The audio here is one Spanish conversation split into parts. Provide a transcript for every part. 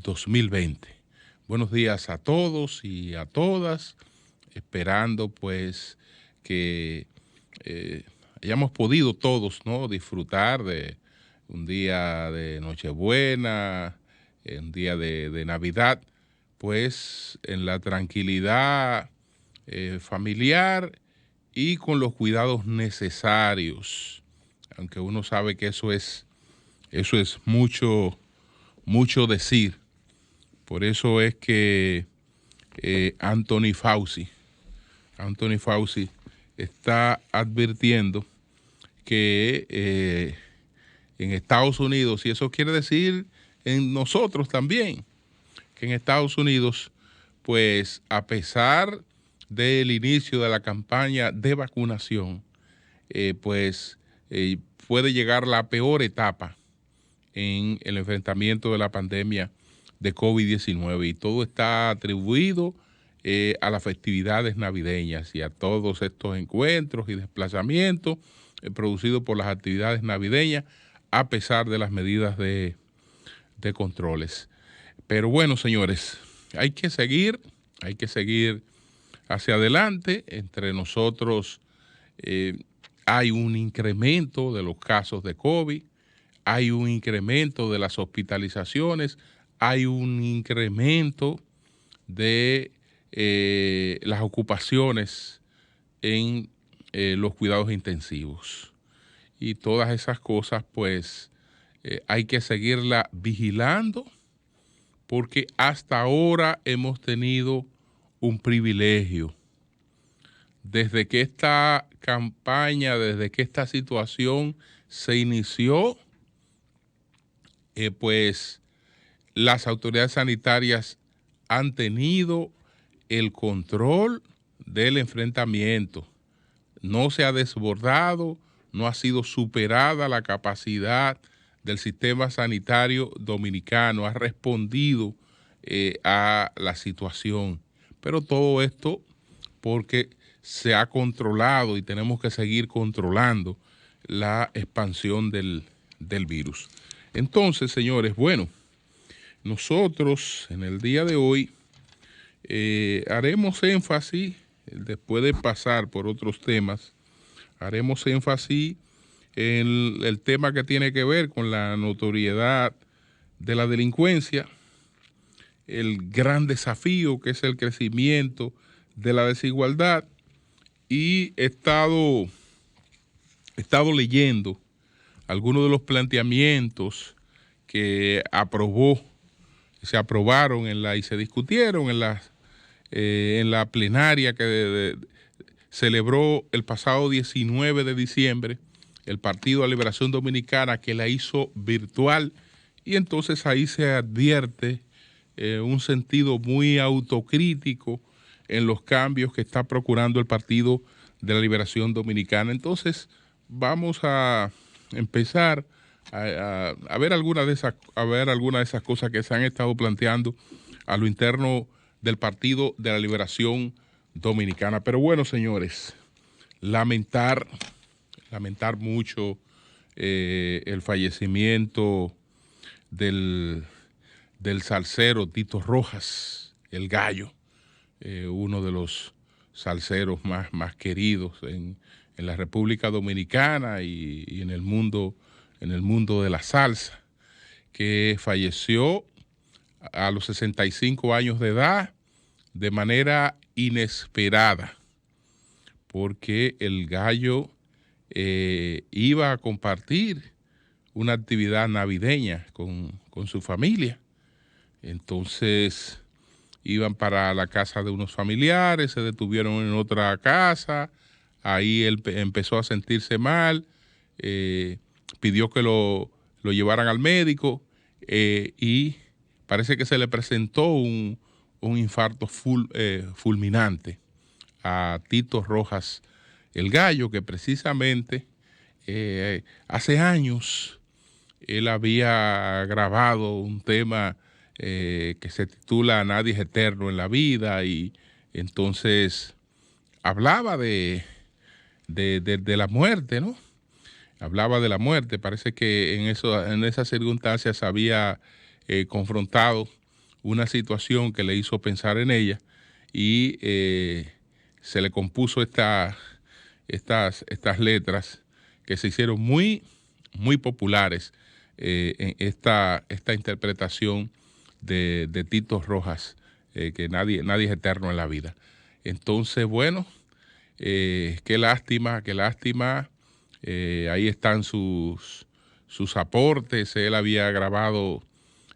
2020. Buenos días a todos y a todas, esperando pues que hayamos podido todos, ¿no?, disfrutar de un día de Nochebuena, un día de Navidad, pues en la tranquilidad familiar y con los cuidados necesarios, aunque uno sabe que eso es mucho decir. Por eso es que Anthony Fauci está advirtiendo que en Estados Unidos, y eso quiere decir en nosotros también, que en Estados Unidos, pues a pesar del inicio de la campaña de vacunación, puede llegar la peor etapa en el enfrentamiento de la pandemia de COVID-19, y todo está atribuido a las festividades navideñas y a todos estos encuentros y desplazamientos producidos por las actividades navideñas, a pesar de las medidas de controles. Pero bueno, señores, hay que seguir hacia adelante. Entre nosotros hay un incremento de los casos de COVID, hay un incremento de las hospitalizaciones, hay un incremento de las ocupaciones en los cuidados intensivos. Y todas esas cosas, pues, hay que seguirla vigilando, porque hasta ahora hemos tenido un privilegio. Desde que esta campaña, desde que esta situación se inició, pues las autoridades sanitarias han tenido el control del enfrentamiento. No se ha desbordado, no ha sido superada la capacidad del sistema sanitario dominicano, ha respondido a la situación. Pero todo esto porque se ha controlado y tenemos que seguir controlando la expansión del virus. Entonces, señores, bueno, nosotros en el día de hoy haremos énfasis, después de pasar por otros temas, haremos énfasis en el tema que tiene que ver con la notoriedad de la delincuencia, el gran desafío que es el crecimiento de la desigualdad, y he estado leyendo algunos de los planteamientos que se aprobaron y se discutieron en la plenaria que celebró el pasado 19 de diciembre el Partido de la Liberación Dominicana, que la hizo virtual, y entonces ahí se advierte un sentido muy autocrítico en los cambios que está procurando el Partido de la Liberación Dominicana. Entonces vamos a empezar a ver algunas de esas cosas que se han estado planteando a lo interno del Partido de la Liberación Dominicana. Pero bueno, señores, lamentar mucho el fallecimiento del salsero Tito Rojas, el Gallo, uno de los salseros más queridos en la República Dominicana y en el mundo de la salsa, que falleció a los 65 años de edad de manera inesperada, porque el Gallo iba a compartir una actividad navideña con su familia. Entonces iban para la casa de unos familiares, se detuvieron en otra casa, ahí él empezó a sentirse mal, pidió que lo llevaran al médico y parece que se le presentó un infarto fulminante a Tito Rojas, el Gallo, que precisamente hace años él había grabado un tema que se titula Nadie es eterno en la vida, y entonces hablaba de la muerte, ¿no? Hablaba de la muerte. Parece que en esas circunstancias había confrontado una situación que le hizo pensar en ella y se le compuso estas letras que se hicieron muy, muy populares en esta interpretación de Tito Rojas, que nadie es eterno en la vida. Entonces, bueno, qué lástima, qué lástima. Ahí están sus aportes. Él había grabado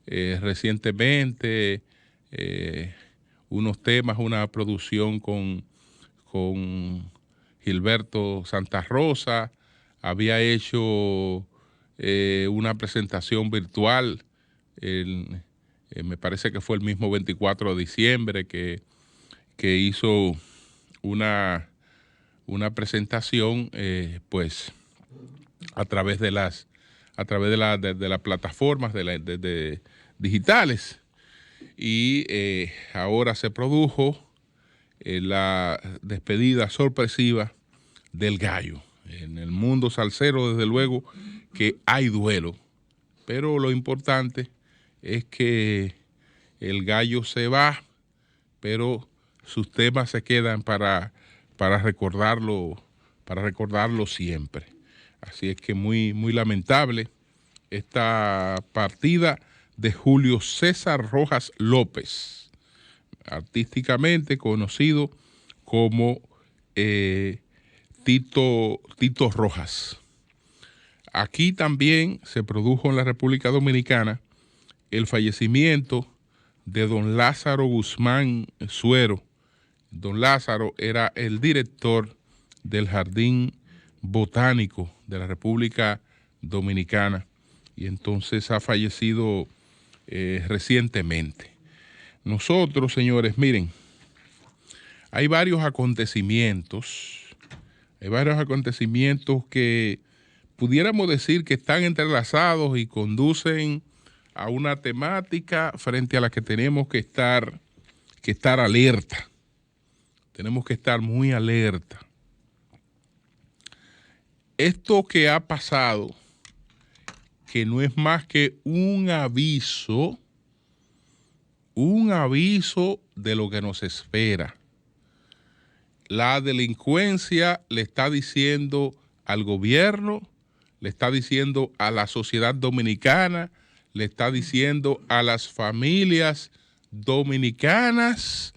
recientemente unos temas, una producción con Gilberto Santa Rosa. Había hecho una presentación virtual, me parece que fue el mismo 24 de diciembre que hizo una presentación pues a través de las plataformas digitales, y ahora se produjo la despedida sorpresiva del Gallo. En el mundo salsero, desde luego que hay duelo, pero lo importante es que el Gallo se va, pero sus temas se quedan para recordarlo siempre. Así es que muy, muy lamentable esta partida de Julio César Rojas López, artísticamente conocido como Tito Rojas. Aquí también se produjo en la República Dominicana el fallecimiento de don Lázaro Guzmán Suero. Don Lázaro era el director del Jardín Botánico de la República Dominicana y entonces ha fallecido recientemente. Nosotros, señores, miren, hay varios acontecimientos que pudiéramos decir que están entrelazados y conducen a una temática frente a la que tenemos que estar alerta. Tenemos que estar muy alerta. Esto que ha pasado, que no es más que un aviso de lo que nos espera. La delincuencia le está diciendo al gobierno, le está diciendo a la sociedad dominicana, le está diciendo a las familias dominicanas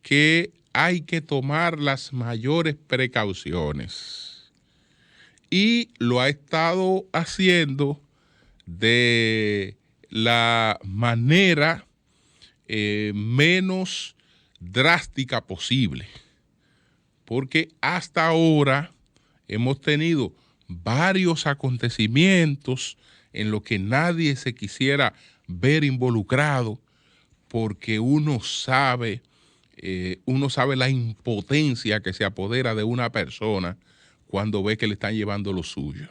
que hay que tomar las mayores precauciones. Y lo ha estado haciendo de la manera menos drástica posible. Porque hasta ahora hemos tenido varios acontecimientos en los que nadie se quisiera ver involucrado, porque uno sabe la impotencia que se apodera de una persona cuando ve que le están llevando lo suyo.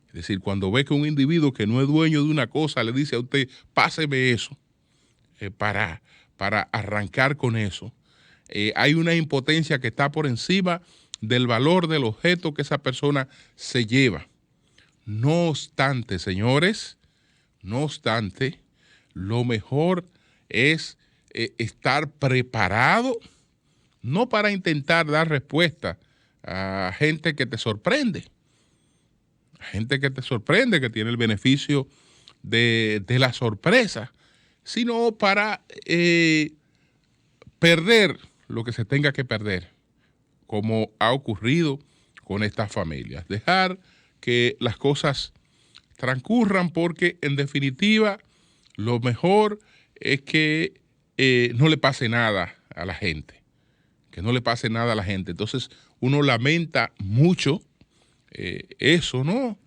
Es decir, cuando ve que un individuo que no es dueño de una cosa le dice a usted, páseme eso, para arrancar con eso. Hay una impotencia que está por encima del valor del objeto que esa persona se lleva. No obstante, señores, lo mejor es estar preparado, no para intentar dar respuesta a gente que te sorprende, que tiene el beneficio de la sorpresa, sino para perder lo que se tenga que perder, como ha ocurrido con estas familias. Dejar que las cosas transcurran, porque en definitiva lo mejor es que no le pase nada a la gente, Entonces uno lamenta mucho eso, ¿no?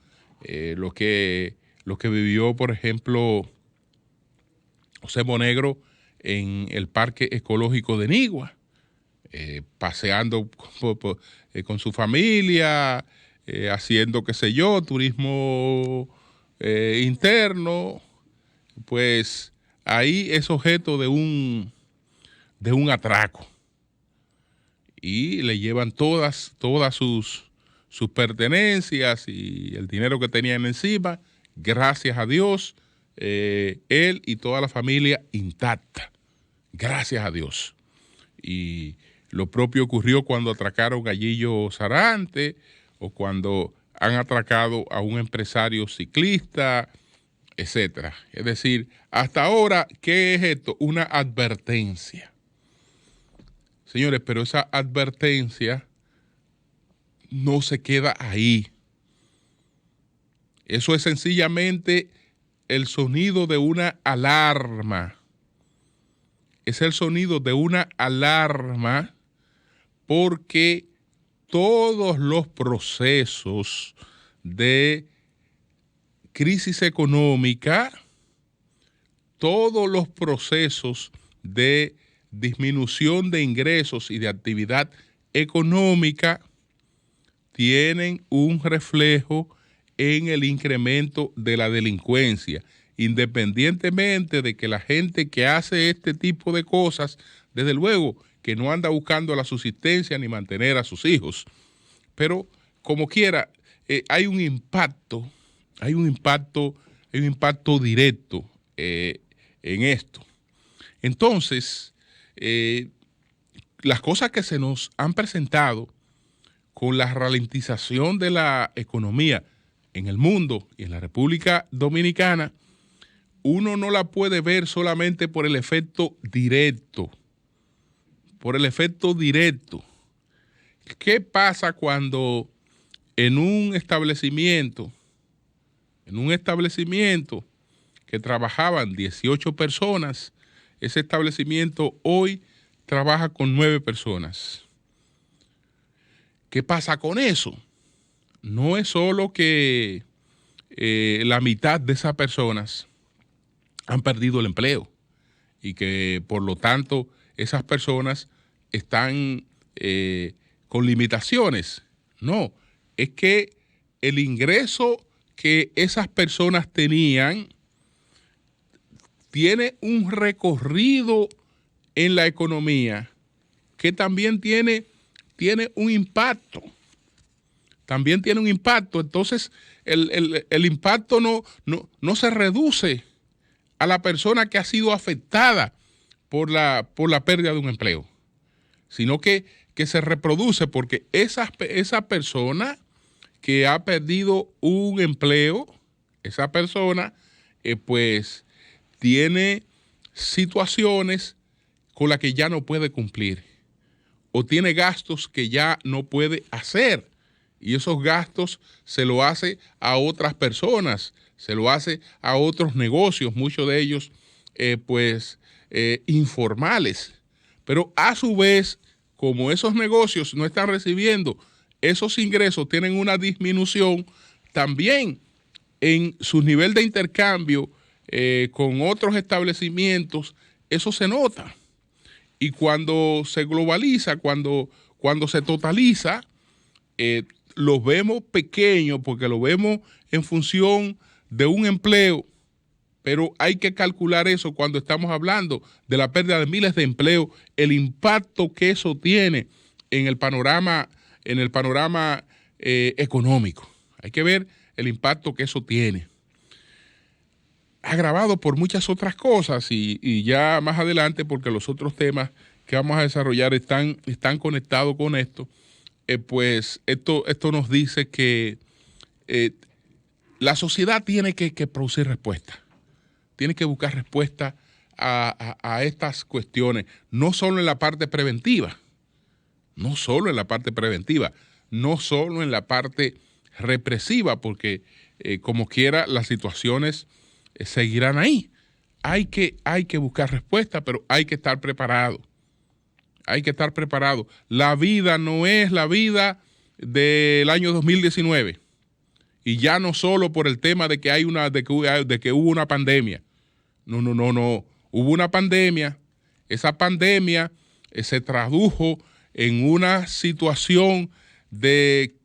Lo que vivió, por ejemplo, José Monegro en el Parque Ecológico de Nigua, paseando con su familia, haciendo, qué sé yo, turismo interno. Pues ahí es objeto de un atraco y le llevan todas sus pertenencias y el dinero que tenían encima. Gracias a Dios él y toda la familia intacta, gracias a Dios. Y lo propio ocurrió cuando atracaron a Gillo Sarante o cuando han atracado a un empresario ciclista, etcétera. Es decir, hasta ahora, ¿qué es esto? Una advertencia. Señores, pero esa advertencia no se queda ahí. Eso es sencillamente el sonido de una alarma. Es el sonido de una alarma porque todos los procesos de crisis económica, todos los procesos de disminución de ingresos y de actividad económica tienen un reflejo en el incremento de la delincuencia, independientemente de que la gente que hace este tipo de cosas, desde luego que no anda buscando la subsistencia ni mantener a sus hijos, pero como quiera, hay un impacto directo en esto. Entonces, las cosas que se nos han presentado con la ralentización de la economía en el mundo y en la República Dominicana, uno no la puede ver solamente por el efecto directo. ¿Qué pasa cuando en un establecimiento que trabajaban 18 personas, ese establecimiento hoy trabaja con 9 personas? ¿Qué pasa con eso? No es solo que la mitad de esas personas han perdido el empleo y que por lo tanto esas personas están con limitaciones. No, es que el ingreso que esas personas tenían tiene un recorrido en la economía que también tiene un impacto. Entonces, el impacto no se reduce a la persona que ha sido afectada por la pérdida de un empleo, sino que se reproduce porque esa persona que ha perdido un empleo, esa persona pues tiene situaciones con las que ya no puede cumplir o tiene gastos que ya no puede hacer y esos gastos se lo hace a otras personas, se lo hace a otros negocios, muchos de ellos informales. Pero a su vez, como esos negocios no están recibiendo esos ingresos, tienen una disminución también en su nivel de intercambio con otros establecimientos, eso se nota. Y cuando se globaliza, cuando se totaliza, los vemos pequeños porque lo vemos en función de un empleo, pero hay que calcular eso cuando estamos hablando de la pérdida de miles de empleos, el impacto que eso tiene en el panorama económico. Hay que ver el impacto que eso tiene. Agravado por muchas otras cosas y ya más adelante, porque los otros temas que vamos a desarrollar están conectados con esto, pues esto nos dice que la sociedad tiene que producir respuesta, tiene que buscar respuesta a estas cuestiones, no solo en la parte preventiva, no solo en la parte represiva, porque como quiera las situaciones seguirán ahí. Hay que buscar respuesta, pero hay que estar preparado. La vida no es la vida del año 2019. Y ya no solo por el tema de que hubo una pandemia. No. Hubo una pandemia. Esa pandemia se tradujo en una situación de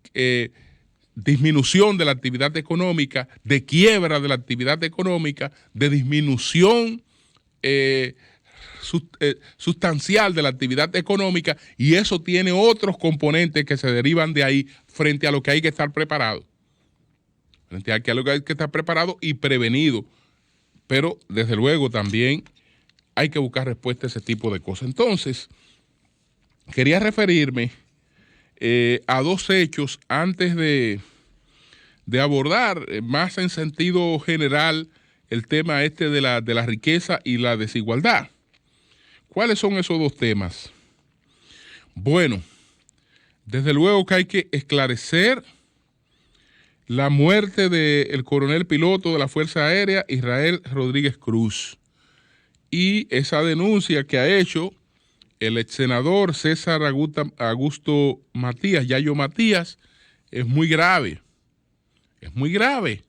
disminución de la actividad económica, de quiebra de la actividad económica, de disminución sustancial de la actividad económica, y eso tiene otros componentes que se derivan de ahí frente a lo que hay que estar preparado. Y prevenido Pero desde luego también hay que buscar respuesta a ese tipo de cosas. Entonces, quería referirme a dos hechos antes de abordar más en sentido general el tema este de la riqueza y la desigualdad. ¿Cuáles son esos dos temas? Bueno, desde luego que hay que esclarecer la muerte del coronel piloto de la Fuerza Aérea, Israel Rodríguez Cruz, y esa denuncia que ha hecho el ex senador César Augusto Matías, Yayo Matías, es muy grave. Es muy grave.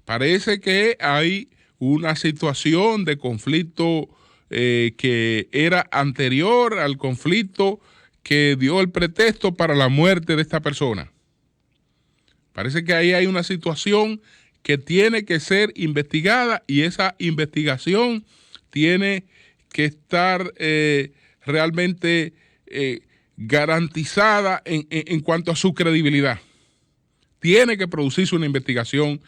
Parece que hay una situación de conflicto que era anterior al conflicto que dio el pretexto para la muerte de esta persona. Parece que ahí hay una situación que tiene que ser investigada y esa investigación tiene que estar realmente garantizada en cuanto a su credibilidad. Tiene que producirse una investigación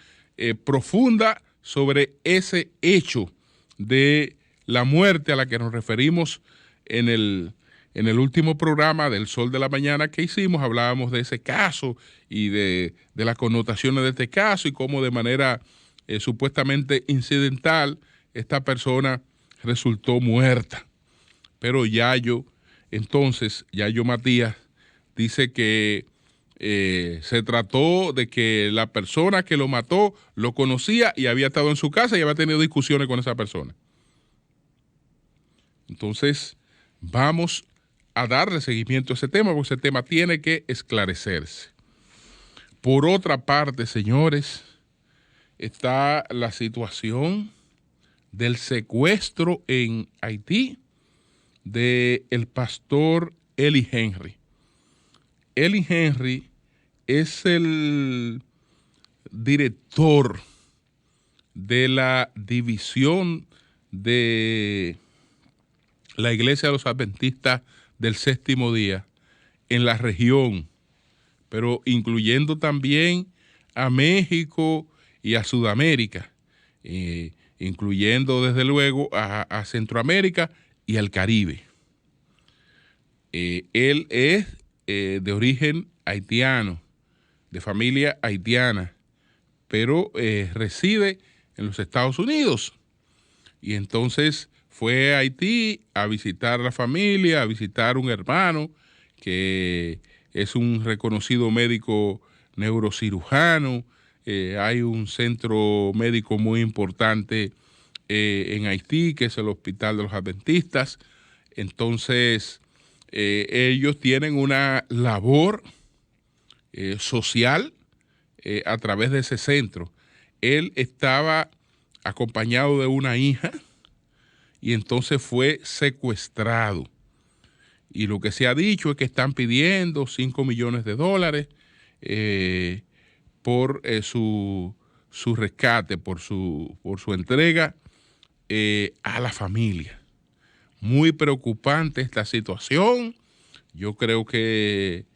profunda sobre ese hecho de la muerte a la que nos referimos en el último programa del Sol de la Mañana que hicimos. Hablábamos de ese caso y de las connotaciones de este caso y cómo de manera supuestamente incidental esta persona resultó muerta. Pero Yayo Matías dice que se trató de que la persona que lo mató lo conocía y había estado en su casa y había tenido discusiones con esa persona. Entonces, vamos a darle seguimiento a ese tema porque ese tema tiene que esclarecerse. Por otra parte, señores, está la situación del secuestro en Haití del pastor Eli Henry. Eli Henry es el director de la división de la Iglesia de los Adventistas del Séptimo Día en la región, pero incluyendo también a México y a Sudamérica, incluyendo desde luego a Centroamérica y al Caribe. Él es de origen haitiano, de familia haitiana, pero reside en los Estados Unidos. Y entonces fue a Haití a visitar a la familia, a visitar un hermano que es un reconocido médico neurocirujano. Hay un centro médico muy importante en Haití, que es el Hospital de los Adventistas. Entonces, ellos tienen una labor social a través de ese centro. Él estaba acompañado de una hija y entonces fue secuestrado. Y lo que se ha dicho es que están pidiendo $5 millones por su rescate, por su entrega a la familia. Muy preocupante esta situación. Yo creo que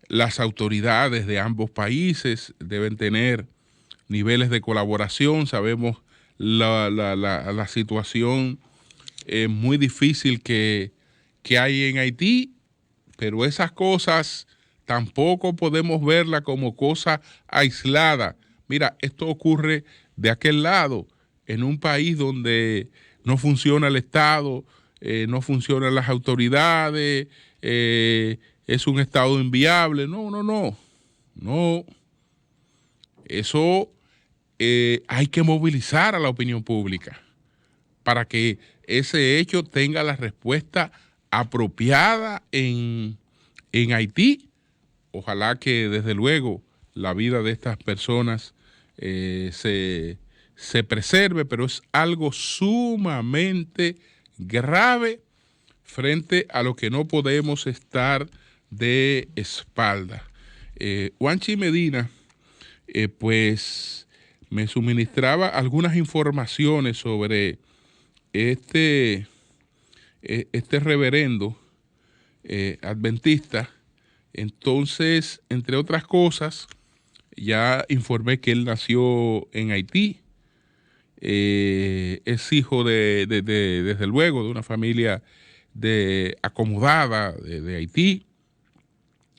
las autoridades de ambos países deben tener niveles de colaboración. Sabemos la situación muy difícil que hay en Haití, pero esas cosas tampoco podemos verlas como cosa aislada. Mira, esto ocurre de aquel lado, en un país donde no funciona el Estado, no funcionan las autoridades, es un Estado inviable. No. Eso hay que movilizar a la opinión pública para que ese hecho tenga la respuesta apropiada en Haití. Ojalá que desde luego la vida de estas personas se preserve, pero es algo sumamente grave frente a lo que no podemos estar de espalda. Juanchi Medina, pues me suministraba algunas informaciones sobre este reverendo adventista. Entonces, entre otras cosas, ya informé que él nació en Haití, es hijo desde luego, de una familia acomodada de Haití.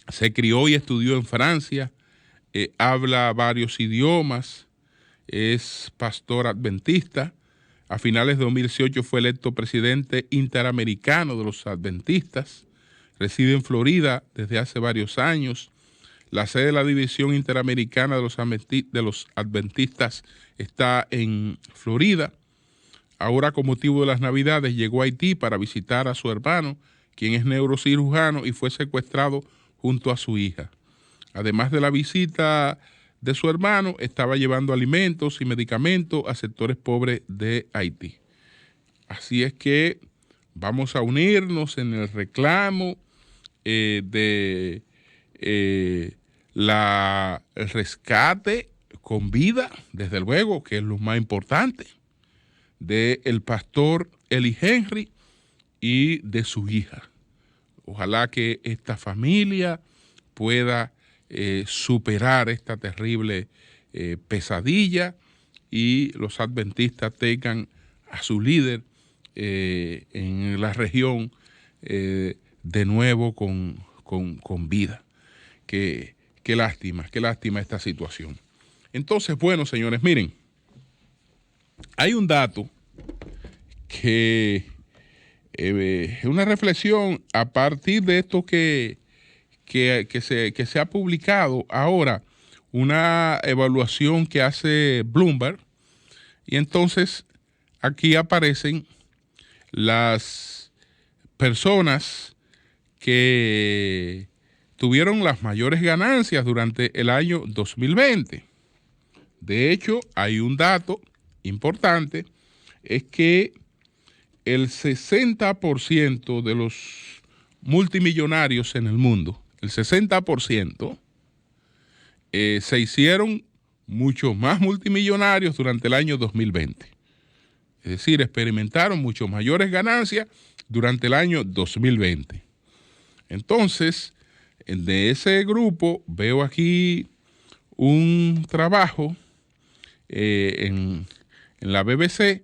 Se crió y estudió en Francia, habla varios idiomas, es pastor adventista. A finales de 2018 fue electo presidente interamericano de los adventistas. Reside en Florida desde hace varios años. La sede de la División Interamericana de los Adventistas está en Florida. Ahora, con motivo de las Navidades, llegó a Haití para visitar a su hermano, quien es neurocirujano y fue secuestrado junto a su hija. Además de la visita de su hermano, estaba llevando alimentos y medicamentos a sectores pobres de Haití. Así es que vamos a unirnos en el reclamo el rescate con vida, desde luego, que es lo más importante, del pastor Eli Henry y de su hija. Ojalá que esta familia pueda superar esta terrible pesadilla y los adventistas tengan a su líder en la región de nuevo con vida. Qué lástima esta situación. Entonces, bueno, señores, miren, hay un dato que es una reflexión a partir de esto que se ha publicado ahora, una evaluación que hace Bloomberg, y entonces aquí aparecen las personas que tuvieron las mayores ganancias durante el año 2020. De hecho, hay un dato importante, es que el 60% de los multimillonarios en el mundo, el 60%, se hicieron mucho más multimillonarios durante el año 2020. Es decir, experimentaron mucho mayores ganancias durante el año 2020. Entonces, de ese grupo veo aquí un trabajo en la BBC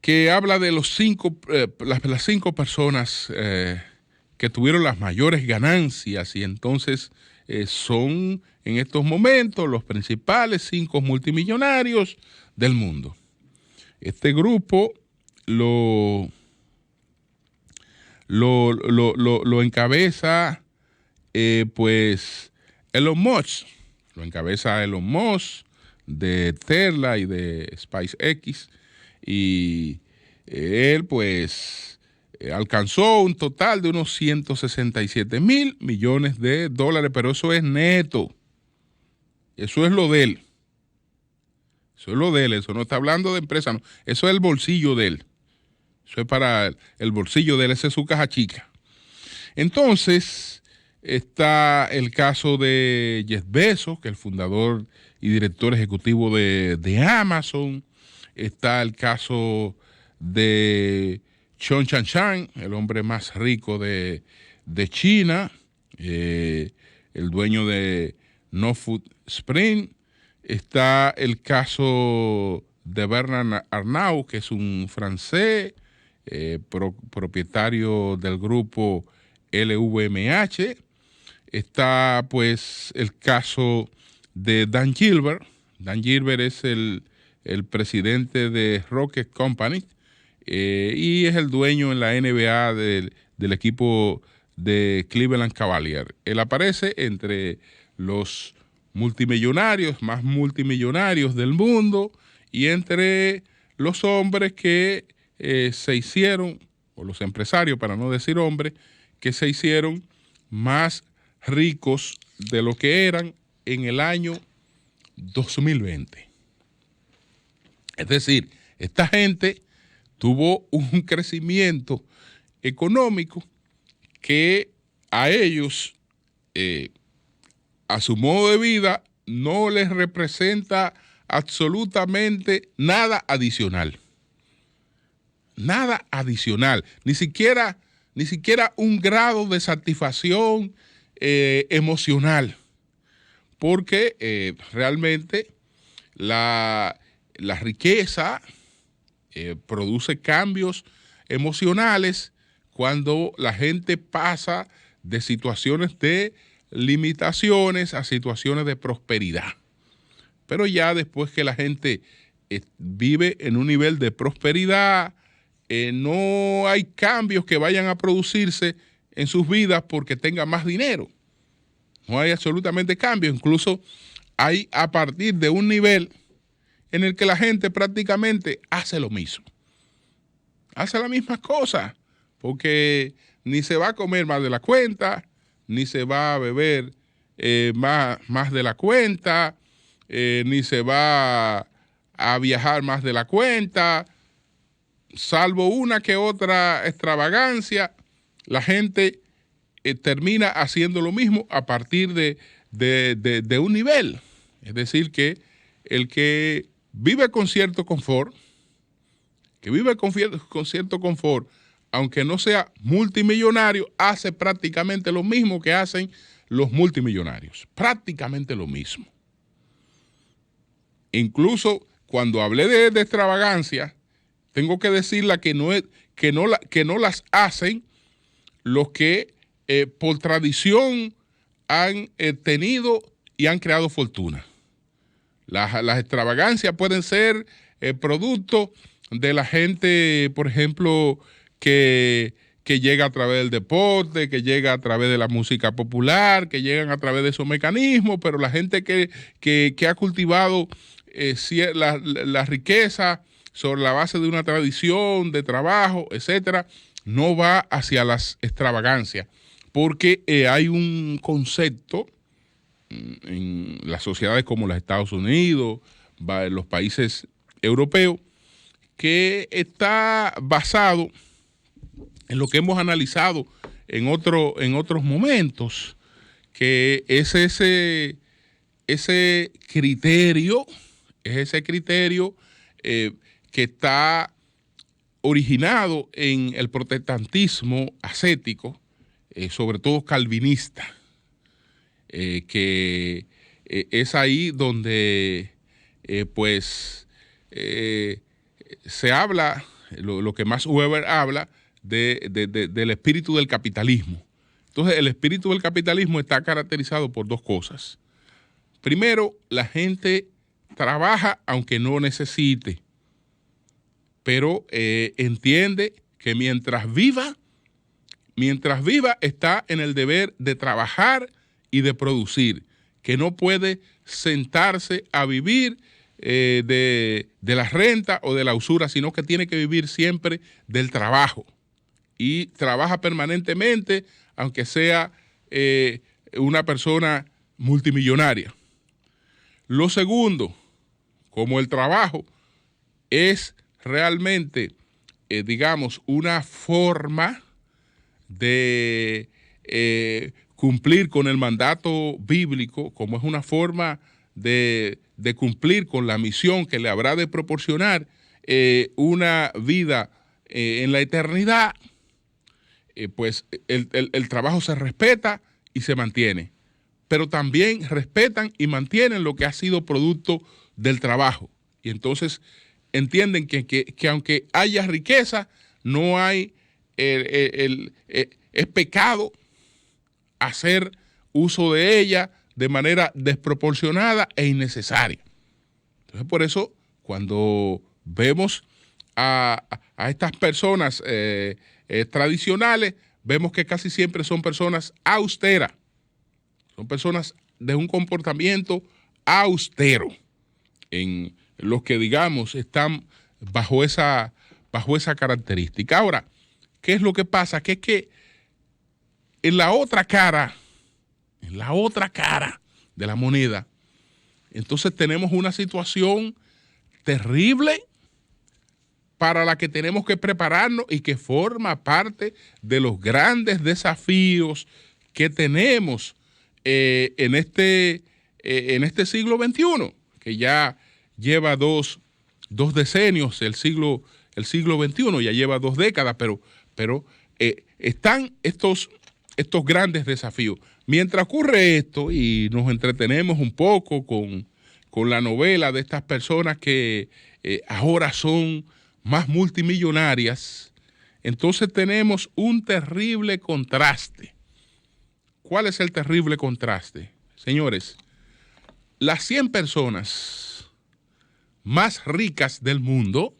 que habla de las cinco personas que tuvieron las mayores ganancias, y entonces son en estos momentos los principales 5 multimillonarios del mundo. Este grupo lo encabeza pues Elon Musk. Lo encabeza Elon Musk de Tesla y de SpaceX, y él pues alcanzó un total de unos 167 mil millones de dólares, pero eso es neto. Eso es lo de él. Eso es lo de él, eso no está hablando de empresa, no. Eso es el bolsillo de él. Eso es para el bolsillo de él, esa es su caja chica. Entonces, está el caso de Jeff Bezos, que es el fundador y director ejecutivo de Amazon. Está el caso de Chong Chang, el hombre más rico de China, el dueño de No Food Spring. Está el caso de Bernard Arnault, que es un francés, propietario del grupo LVMH. Está pues el caso de Dan Gilbert. Dan Gilbert es el presidente de Rocket Company y es el dueño en la NBA del equipo de Cleveland Cavaliers. Él aparece entre los multimillonarios, más multimillonarios del mundo, y entre los hombres que se hicieron, o los empresarios, para no decir hombres, que se hicieron más ricos de lo que eran en el año 2020. Es decir, esta gente tuvo un crecimiento económico que a ellos, a su modo de vida, no les representa absolutamente nada adicional. Nada adicional. Ni siquiera un grado de satisfacción emocional. Porque realmente la riqueza produce cambios emocionales cuando la gente pasa de situaciones de limitaciones a situaciones de prosperidad. Pero ya después que la gente vive en un nivel de prosperidad, no hay cambios que vayan a producirse en sus vidas porque tenga más dinero. No hay absolutamente cambio. Incluso hay a partir de un nivel en el que la gente prácticamente hace lo mismo. Hace las mismas cosas, porque ni se va a comer más de la cuenta, ni se va a beber más de la cuenta, ni se va a viajar más de la cuenta, salvo una que otra extravagancia. La gente termina haciendo lo mismo a partir de un nivel. Es decir, que el que vive con cierto confort, aunque no sea multimillonario, hace prácticamente lo mismo que hacen los multimillonarios. Prácticamente lo mismo. Incluso cuando hablé de extravagancia, tengo que decirla que no las hacen los que por tradición han tenido y han creado fortuna. Las extravagancias pueden ser producto de la gente, por ejemplo, que llega a través del deporte, que llega a través de la música popular, que llegan a través de esos mecanismos, pero la gente que ha cultivado la riqueza sobre la base de una tradición, de trabajo, etcétera, no va hacia las extravagancias, porque hay un concepto en las sociedades como los Estados Unidos, en los países europeos, que está basado en lo que hemos analizado en otros momentos, que es ese criterio que está originado en el protestantismo ascético, sobre todo calvinista, que es ahí donde se habla, lo que Max Weber habla, del espíritu del capitalismo. Entonces, el espíritu del capitalismo está caracterizado por dos cosas. Primero, la gente trabaja aunque no necesite, pero entiende que mientras viva está en el deber de trabajar y de producir, que no puede sentarse a vivir de la renta o de la usura, sino que tiene que vivir siempre del trabajo. Y trabaja permanentemente, aunque sea una persona multimillonaria. Lo segundo, como el trabajo es realmente, digamos, una forma de cumplir con el mandato bíblico, como es una forma de cumplir con la misión que le habrá de proporcionar una vida en la eternidad, pues el trabajo se respeta y se mantiene. Pero también respetan y mantienen lo que ha sido producto del trabajo. Y entonces entienden que aunque haya riqueza, no hay, es pecado hacer uso de ella de manera desproporcionada e innecesaria. Entonces, por eso, cuando vemos a estas personas tradicionales, vemos que casi siempre son personas austeras. Son personas de un comportamiento austero, en los que, digamos, están bajo esa característica. Ahora, ¿qué es lo que pasa? Que es que en la otra cara de la moneda, entonces tenemos una situación terrible para la que tenemos que prepararnos y que forma parte de los grandes desafíos que tenemos en este siglo XXI, que ya lleva dos decenios, el siglo XXI ya lleva 2 décadas, pero están estos grandes desafíos. Mientras ocurre esto y nos entretenemos un poco con la novela de estas personas que ahora son más multimillonarias. Entonces tenemos un terrible contraste. ¿Cuál es el terrible contraste? Señores, las 100 personas más ricas del mundo,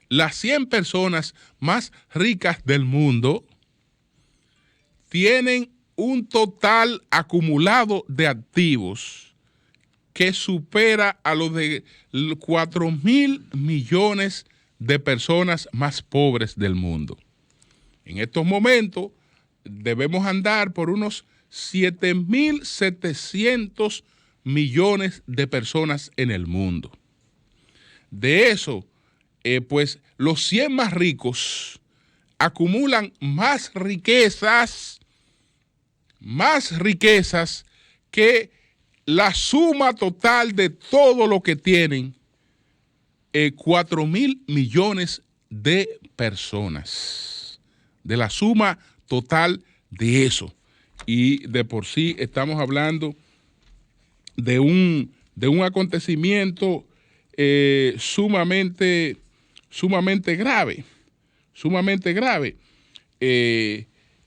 las 100 personas más ricas del mundo tienen un total acumulado de activos que supera a los de 4.000 millones de personas más pobres del mundo. En estos momentos debemos andar por unos 7.700 millones de personas en el mundo. De eso, pues los 100 más ricos acumulan más riquezas que la suma total de todo lo que tienen 4.000 millones de personas, de la suma total de eso. Y de por sí estamos hablando de un acontecimiento sumamente grave,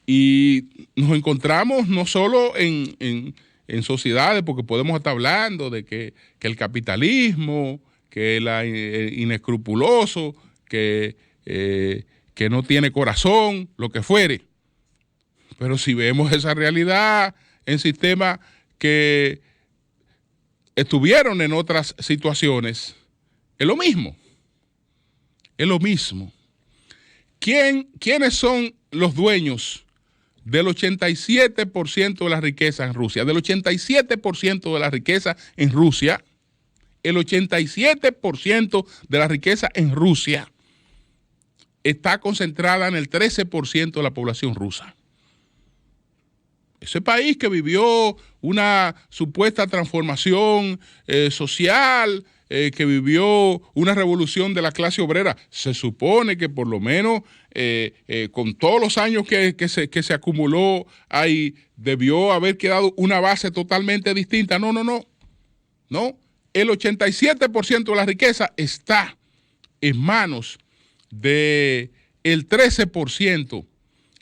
y nos encontramos no solo en sociedades, porque podemos estar hablando de que el capitalismo, que el inescrupuloso, que no tiene corazón, lo que fuere. Pero si vemos esa realidad en sistemas que estuvieron en otras situaciones, es lo mismo. Es lo mismo. ¿Quiénes son los dueños del 87% de la riqueza en Rusia? Del 87% de la riqueza en Rusia, el 87% de la riqueza en Rusia está concentrada en el 13% de la población rusa. Ese país que vivió una supuesta transformación social, que vivió una revolución de la clase obrera, se supone que por lo menos con todos los años que se acumuló ahí, debió haber quedado una base totalmente distinta. No. El 87% de la riqueza está en manos del 13%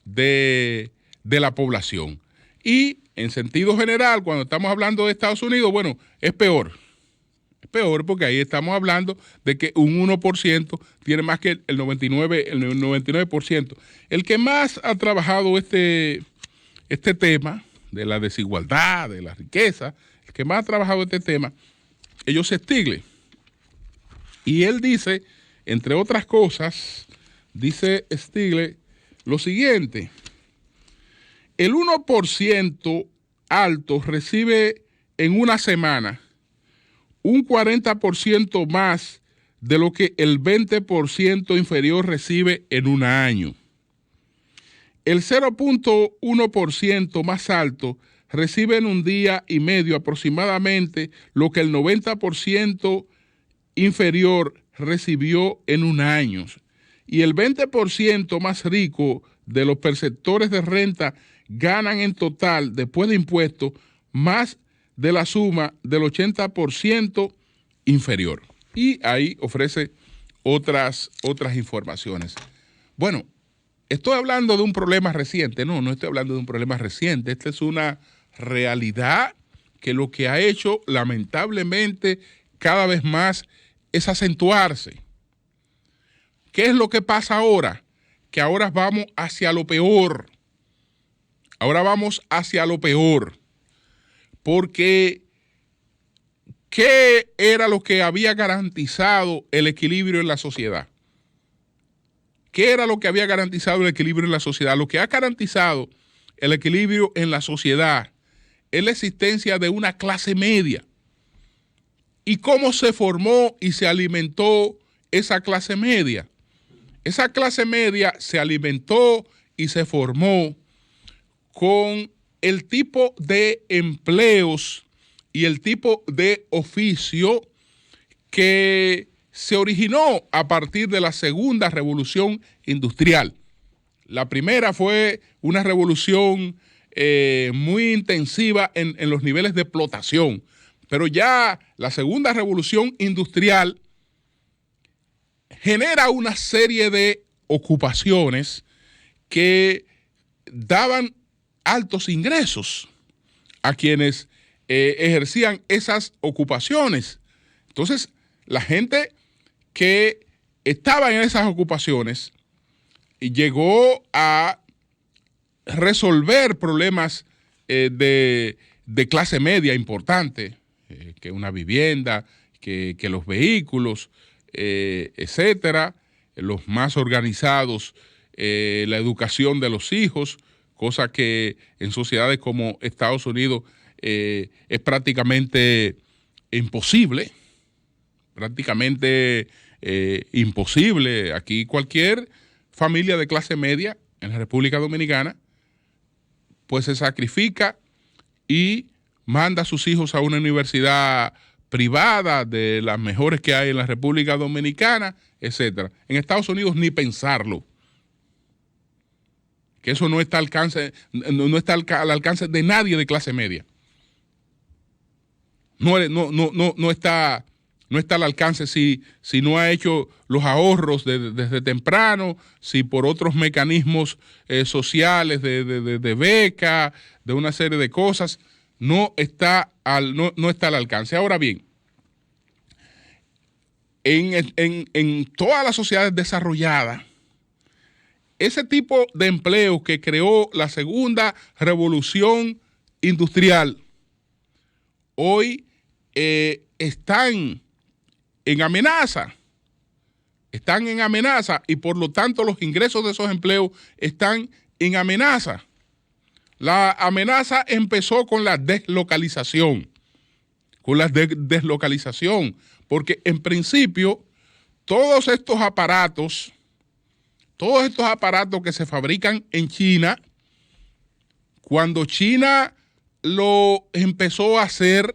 de la población. Y en sentido general, cuando estamos hablando de Estados Unidos, bueno, es peor. Es peor porque ahí estamos hablando de que un 1% tiene más que el 99%. El que más ha trabajado este tema de la desigualdad, de la riqueza, el que más ha trabajado este tema, es Joseph Stiglitz. Y él dice, entre otras cosas, dice Stiglitz lo siguiente: el 1% alto recibe en una semana un 40% más de lo que el 20% inferior recibe en un año. El 0.1% más alto recibe en un día y medio aproximadamente lo que el 90% inferior recibió en un año. Y el 20% más rico de los perceptores de renta ganan en total, después de impuestos, más de la suma del 80% inferior. Y ahí ofrece otras informaciones. Bueno, estoy hablando de un problema reciente. No estoy hablando de un problema reciente. Esta es una realidad que lo que ha hecho, lamentablemente, cada vez más es acentuarse. ¿Qué es lo que pasa ahora? Que ahora vamos hacia lo peor. Ahora vamos hacia lo peor. Porque ¿qué era lo que había garantizado el equilibrio en la sociedad? ¿Qué era lo que había garantizado el equilibrio en la sociedad? Lo que ha garantizado el equilibrio en la sociedad es la existencia de una clase media. ¿Y cómo se formó y se alimentó esa clase media? Esa clase media se alimentó y se formó con el tipo de empleos y el tipo de oficio que se originó a partir de la segunda revolución industrial. La primera fue una revolución muy intensiva en los niveles de explotación, pero ya la segunda revolución industrial genera una serie de ocupaciones que daban altos ingresos a quienes ejercían esas ocupaciones. Entonces, la gente que estaba en esas ocupaciones llegó a resolver problemas de clase media importante, que una vivienda, que los vehículos, etcétera, los más organizados, la educación de los hijos, cosa que en sociedades como Estados Unidos es prácticamente imposible, imposible. Aquí cualquier familia de clase media en la República Dominicana pues se sacrifica y manda a sus hijos a una universidad privada de las mejores que hay en la República Dominicana, etcétera. En Estados Unidos ni pensarlo, que eso no está al alcance de nadie de clase media. No está al alcance si no ha hecho los ahorros desde temprano, si por otros mecanismos sociales de beca, de una serie de cosas, no está al alcance. Ahora bien, en todas las sociedades desarrolladas, ese tipo de empleo que creó la segunda revolución industrial hoy están en amenaza. Están en amenaza y por lo tanto los ingresos de esos empleos están en amenaza. La amenaza empezó con la deslocalización. Porque en principio todos estos aparatos que se fabrican en China, cuando China lo empezó a hacer,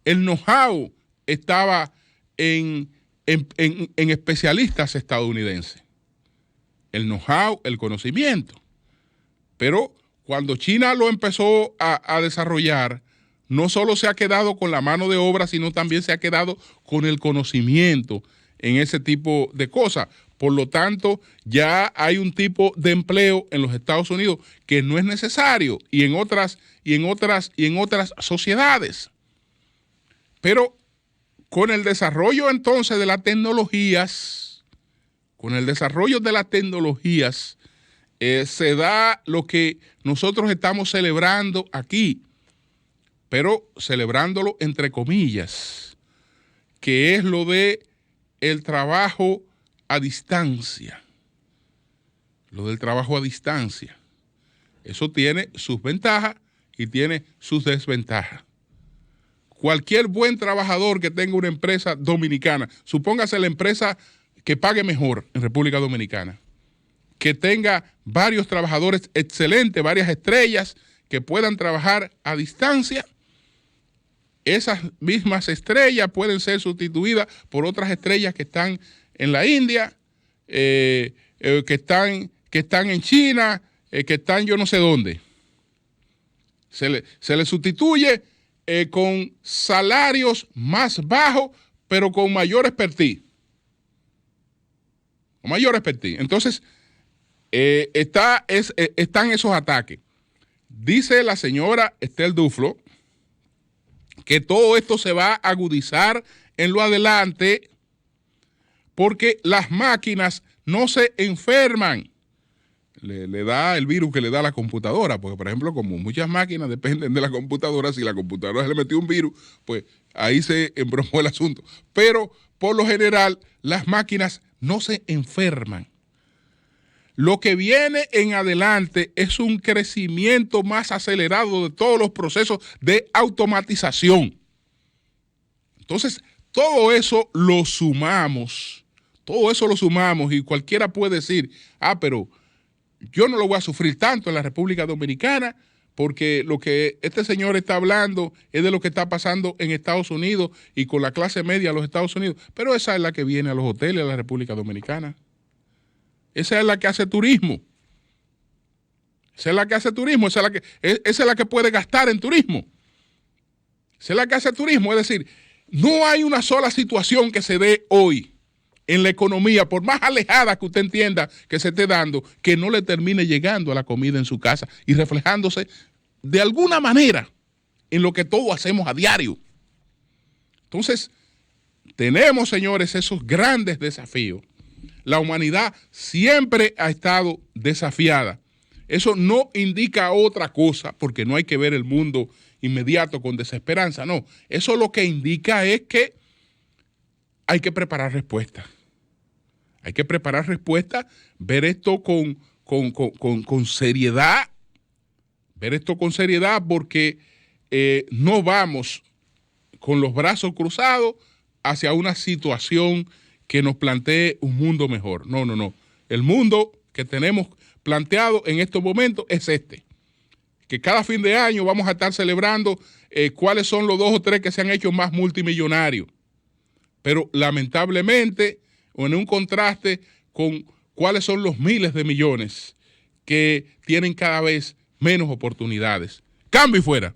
el know-how estaba en especialistas estadounidenses. El know-how, el conocimiento. Pero cuando China lo empezó a desarrollar, no solo se ha quedado con la mano de obra, sino también se ha quedado con el conocimiento en ese tipo de cosas. Por lo tanto, ya hay un tipo de empleo en los Estados Unidos que no es necesario y en otras sociedades. Pero con el desarrollo entonces de las tecnologías, se da lo que nosotros estamos celebrando aquí, pero celebrándolo entre comillas, que es lo de el trabajo a distancia. Lo del trabajo a distancia. Eso tiene sus ventajas y tiene sus desventajas. Cualquier buen trabajador que tenga una empresa dominicana, supóngase la empresa que pague mejor en República Dominicana, que tenga varios trabajadores excelentes, varias estrellas que puedan trabajar a distancia, esas mismas estrellas pueden ser sustituidas por otras estrellas que están en la India, que están en China, que están yo no sé dónde. Se le sustituye con salarios más bajos, pero con mayor expertise. Entonces, están esos ataques. Dice la señora Estelle Duflo que todo esto se va a agudizar en lo adelante porque las máquinas no se enferman. Le da el virus que le da a la computadora, porque por ejemplo, como muchas máquinas dependen de la computadora, si la computadora se le metió un virus, pues ahí se embromó el asunto. Pero por lo general, las máquinas no se enferman. Lo que viene en adelante es un crecimiento más acelerado de todos los procesos de automatización. Entonces, todo eso lo sumamos y cualquiera puede decir, pero yo no lo voy a sufrir tanto en la República Dominicana porque lo que este señor está hablando es de lo que está pasando en Estados Unidos y con la clase media de los Estados Unidos. Pero esa es la que viene a los hoteles de la República Dominicana. Esa es la que hace turismo. Esa es la que puede gastar en turismo. Esa es la que hace turismo. Es decir, no hay una sola situación que se dé hoy en la economía, por más alejada que usted entienda que se esté dando, que no le termine llegando a la comida en su casa y reflejándose de alguna manera en lo que todos hacemos a diario. Entonces, tenemos, señores, esos grandes desafíos. La humanidad siempre ha estado desafiada. Eso no indica otra cosa, porque no hay que ver el mundo inmediato con desesperanza, no. Eso lo que indica es que hay que preparar respuestas. Hay que preparar respuestas, ver esto con seriedad, ver esto con seriedad, porque no vamos con los brazos cruzados hacia una situación que nos plantee un mundo mejor. No, no, no. El mundo que tenemos planteado en estos momentos es este. Que cada fin de año vamos a estar celebrando cuáles son los 2 o 3 que se han hecho más multimillonarios. Pero lamentablemente, o en un contraste con cuáles son los miles de millones que tienen cada vez menos oportunidades. Cambio y fuera.